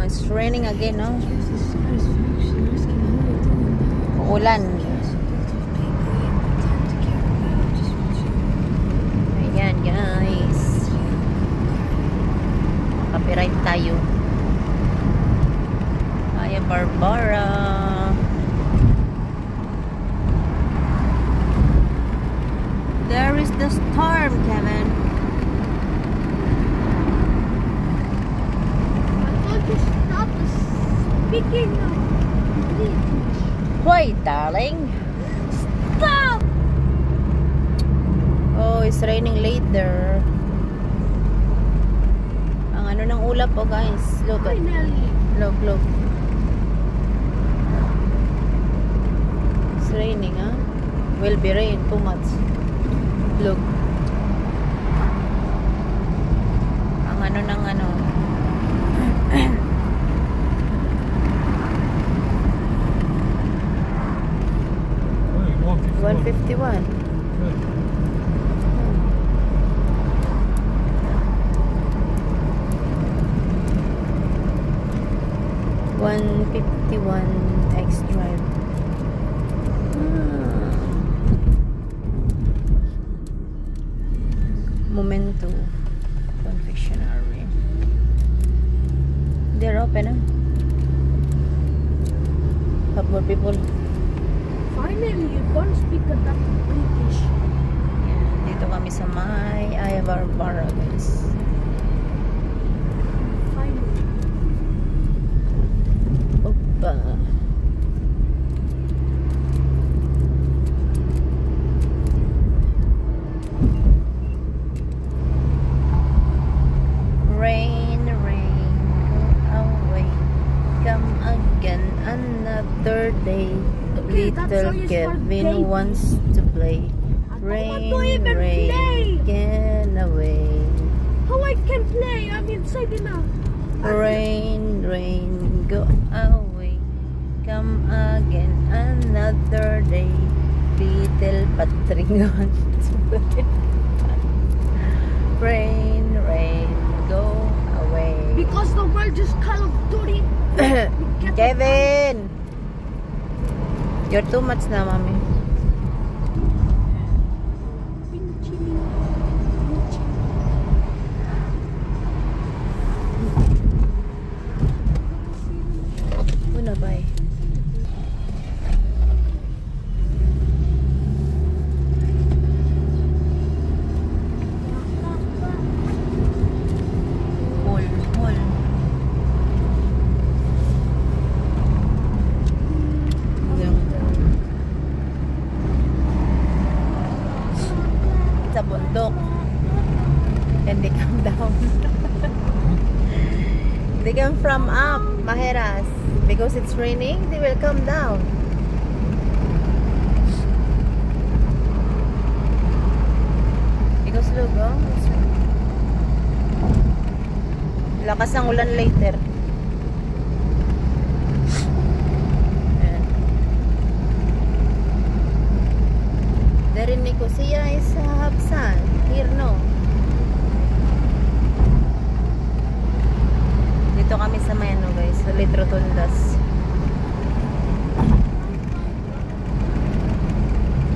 It's raining again, no? Ulan. Ayan, guys. Copyright tayo. Aya Barbara. There is the storm, Kevin. Stop speaking of English. Why, darling? Stop! Oh, it's raining later. Ang ano ng ulap, oh guys. Look. Finally. Look. It's raining, huh? Will be rain too much. Look. Ang ano ng ano. 151. X drive. Momento confectionery. They're open, huh? Have more people. Finally, you don't speak enough British. Yeah, dito kami sa may Aya Barbara, guys. Finally. Opa. Rain, go away. Come again another day. Okay, that's Little all you Kevin start wants to play. I don't Rain, want to even play. get away. How I can play? I'm inside enough. Rain, go away. Come again another day. Little Patrick wants to play. Rain, go away. Because the world is Call of Duty. Kevin! You're too much na, mami. Una ba eh? Hol. Sa bundok. And they come down. They come from up, Maheras. Because it's raining, they will come down. Because look, oh. Lakas ng ulan later. Narinig ko siya is Habsan. Here, no? Dito kami sa Mayano, guys. Sa Litro Tundas.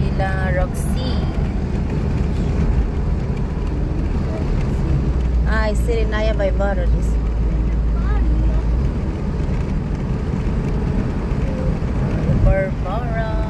Ila Roxy. I see Rinaya by Barodis. Barbara.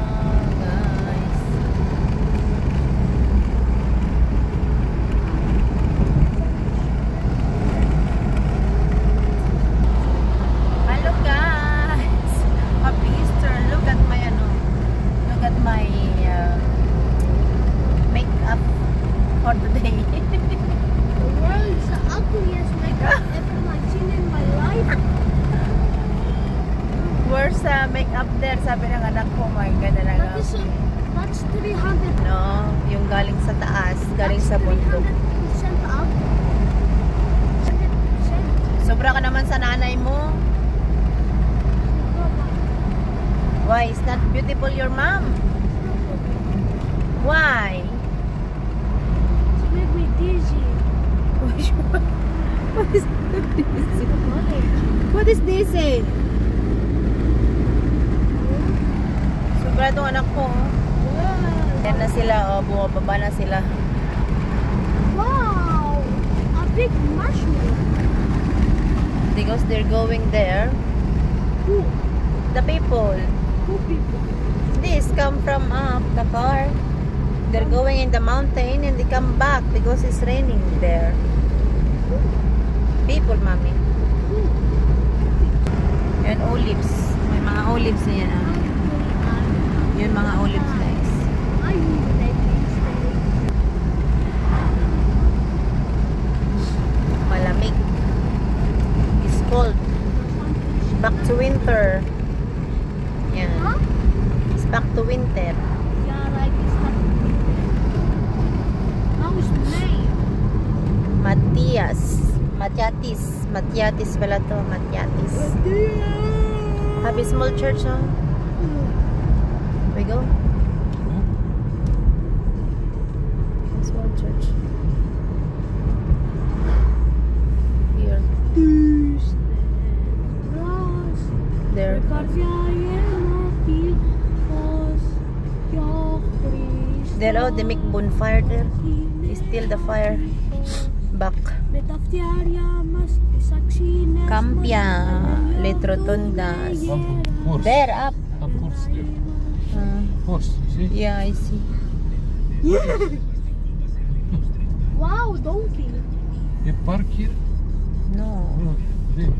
For today. The world's the ugliest makeup ever I've seen in my life. Where's makeup there? Sabi ng anak ko, my God, That's 300. no, yung galing sa taas, galing sa bundok. 300% up. 100%. Sobra ka naman sa nanay mo. Why? Is not beautiful your mom? Why? Make me dizzy. What is dizzy? Why? What is is this eh? Sobra itong anak ko. Oh. Yan na sila, oh, bumababa na sila. Wow! A big mushroom. Because they're going there. Who? The people. Who people? This come from up the car. They're going in the mountain and they come back because it's raining there. People, mommy. Yan, olives. May mga olives na yan. Ah. Yun, mga olives guys. I need that these days. Malamig. It's cold. Back to winter. Yan. Huh? It's back to winter. Yeah, like it's not. How's May? Matiatis pala to. Matiatis. Have a small church, huh? We go. Small church. Here. There. There, oh, they make bonfire there. They steal the fire. Back. Campia. Letrotondas. Horse. There, up. Of course, there. Horse, see? Yeah, I see. Wow, donkey. You park here? No. Oh, there.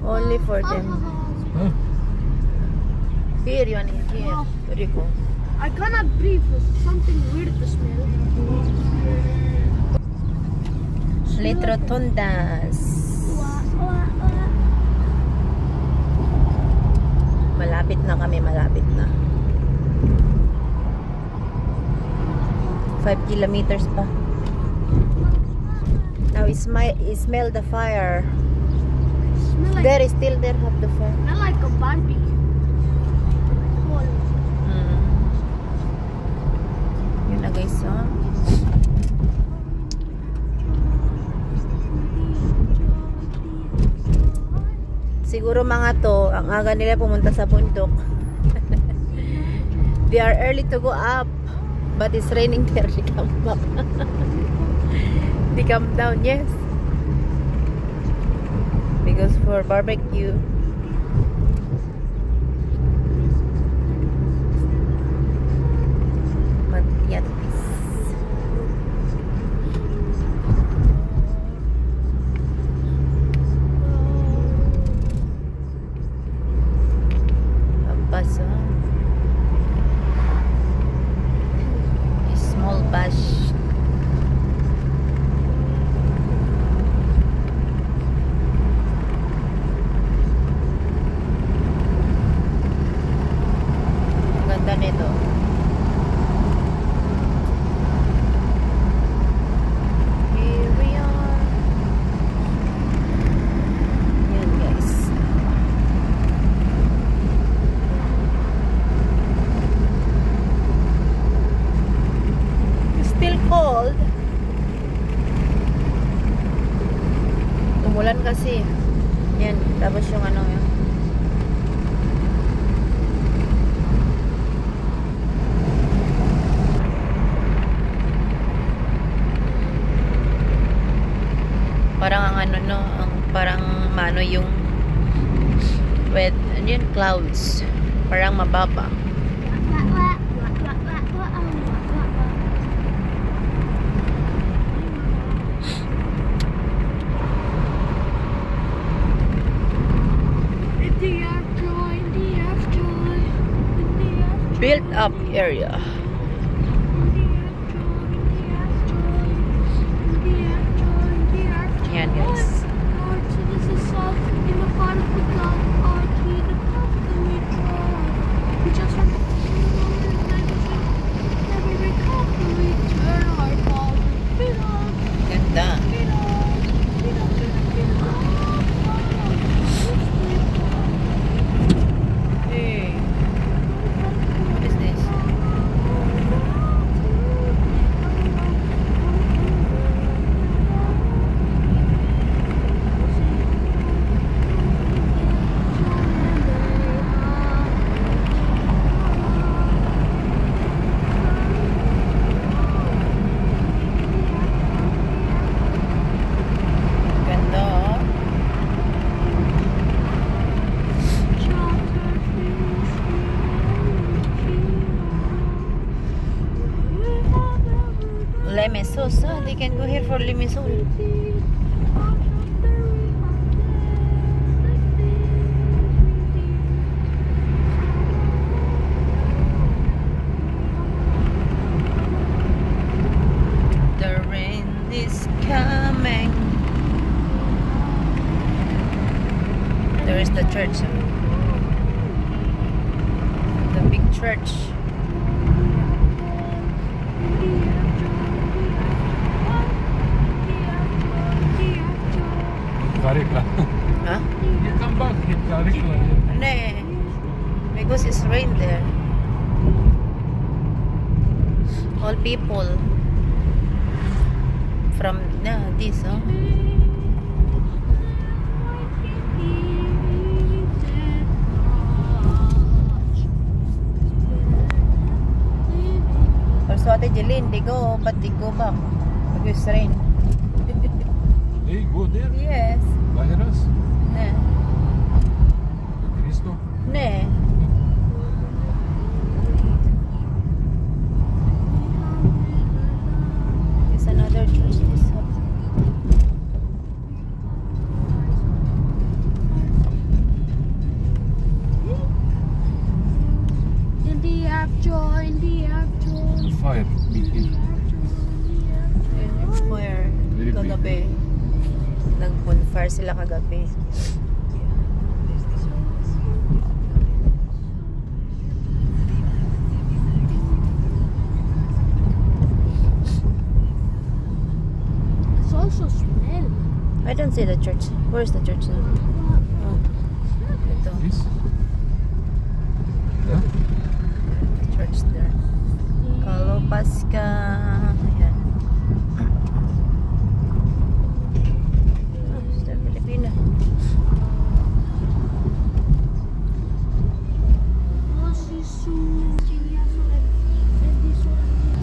Only for them. Huh? Here, you want it. Here. Where you go? I cannot breathe. Something weird to smell. Letrotondas. Malapit na kami, malapit na. 5 kilometers pa. Now smell the fire. Smell like, There is still there have the fire. smell like a barbecue. Cold. Yun na guys, oh. Siguro mga to, ang aga nila pumunta sa bundok. They are early to go up, but it's raining there. They come back. They come down, yes. Because for barbecue. Matiatis. Paso. Small bash. Ganda nito. Here we are. Yan guys. Still cold. Umulan kasi. Yan, tapos yung ano yun. Parang ang ano no, ang parang mano yung wet, ano yun, clouds. Parang mababa. Built up area. Yan guys. Ganda. Hey. What is this? Lemesos. Oh, they can go here for Lemesos. The rain is coming. There is the church. The big church. Karikla. Huh? You come back, hit Karikla. No, because it's rain there. All people from this, oh. Also, Ate Jeline, they go, but they go back because it's rain. Hey, go there. Yes. Bahiras. Ne. Cristo. Ne. There's another church. This up. The fire. Meeting. It's fire. Very big. Kagabi. Nag-bonfire sila kagabi. It's also smell. I don't see the church. Where's the church now? Oh. Ito. This. Huh? The church there. Kalopaska. Ayan. Oh, it's the Filipina.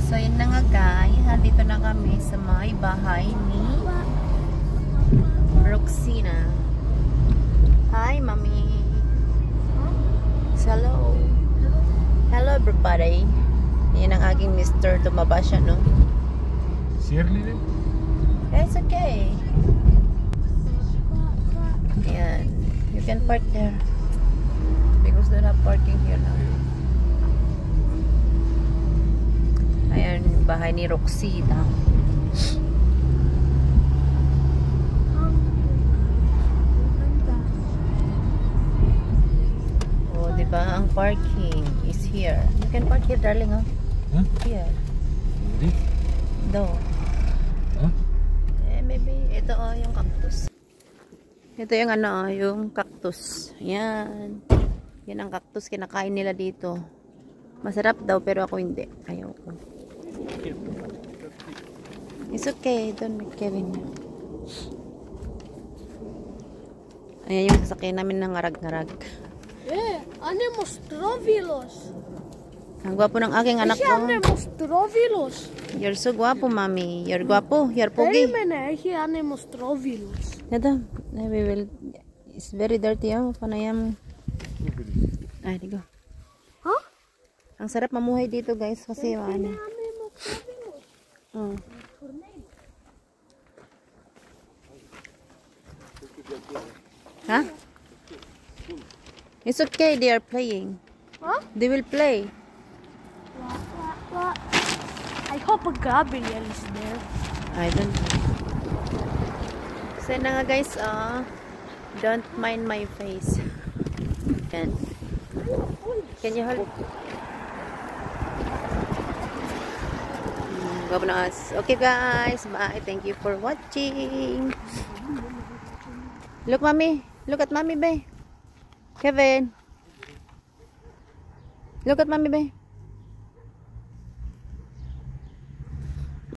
So yun na nga guys, nandito na kami sa may bahay ni Roxina. Hi mommy. Hello. Hello everybody. Yan ang aking mister. Tumaba siya, no? Shirley din? It's okay. Ayan. You can park there. Because they have parking here now. Ayan, bahay ni Roxita. Oh, diba? Ang parking is here. You can park here, darling, oh. Huh? Here. This? Do. Huh? Eh, maybe ito, oh, yung cactus. Ito yung ano, yung cactus. Yan. Yan ang cactus. Kinakain nila dito. Masarap daw, pero ako hindi. Ayaw ko. It's okay. Don't make Kevin. Ayan yung sasakyan namin ng ngarag-ngarag. Anemos trovilos. Ang gwapo ng aking anak ko. Anemos trovilos. You're so gwapo, mami. You're gwapo. You're pogi. Anemos trovilos. Ito. We will... It's very dirty, oh. Panayam. Ay, digo. Huh? Ang sarap mamuhay dito, guys. Kasi, ano. Anemos trovilos. Oh. Huh? It's okay, they are playing. Huh? They will play. I hope Gabriel is there. I don't know. So na nga guys, don't mind my face. Can you hold? Gawin na us. Okay guys, bye. Thank you for watching. Look mommy. Look at mommy, babe. Kevin. Look at mommy, babe.